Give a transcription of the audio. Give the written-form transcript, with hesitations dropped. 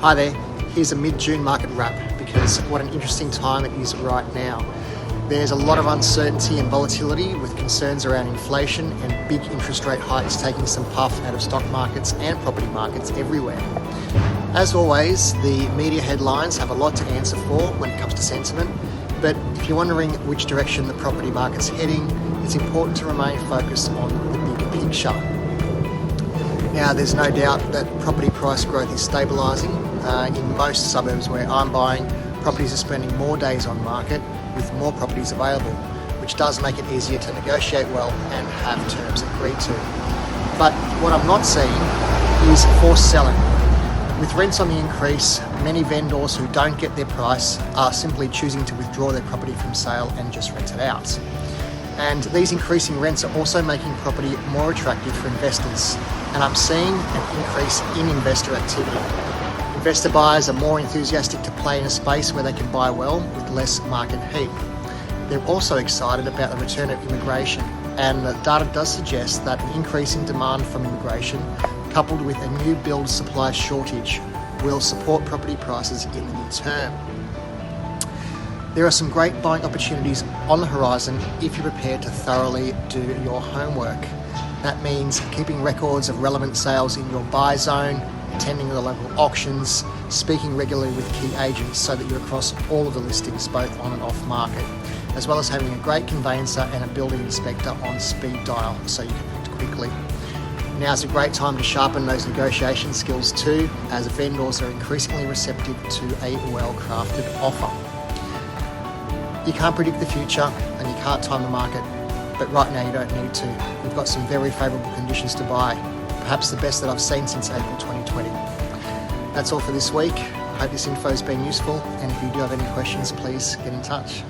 Hi there, here's a mid-June market wrap because what an interesting time it is right now. There's a lot of uncertainty and volatility with concerns around inflation and big interest rate hikes taking some puff out of stock markets and property markets everywhere. As always, the media headlines have a lot to answer for when it comes to sentiment, but if you're wondering which direction the property market's heading, it's important to remain focused on the bigger picture. Now, there's no doubt that property price growth is stabilising. In most suburbs where I'm buying, properties are spending more days on market with more properties available, which does make it easier to negotiate well and have terms agreed to. But what I'm not seeing is forced selling. With rents on the increase, many vendors who don't get their price are simply choosing to withdraw their property from sale and just rent it out. And these increasing rents are also making property more attractive for investors, and I'm seeing an increase in investor activity. Investor buyers are more enthusiastic to play in a space where they can buy well with less market heat. They're also excited about the return of immigration, and the data does suggest that an increase in demand from immigration, coupled with a new build supply shortage, will support property prices in the near term. There are some great buying opportunities on the horizon if you're prepared to thoroughly do your homework. That means keeping records of relevant sales in your buy zone, attending the local auctions, speaking regularly with key agents so that you're across all of the listings both on and off market, as well as having a great conveyancer and a building inspector on speed dial so you can act quickly. Now's a great time to sharpen those negotiation skills too, as vendors are increasingly receptive to a well-crafted offer. You can't predict the future and you can't time the market, but right now you don't need to. We've got some very favourable conditions to buy, perhaps the best that I've seen since April 2020. That's all for this week. I hope this info's been useful, and if you do have any questions, please get in touch.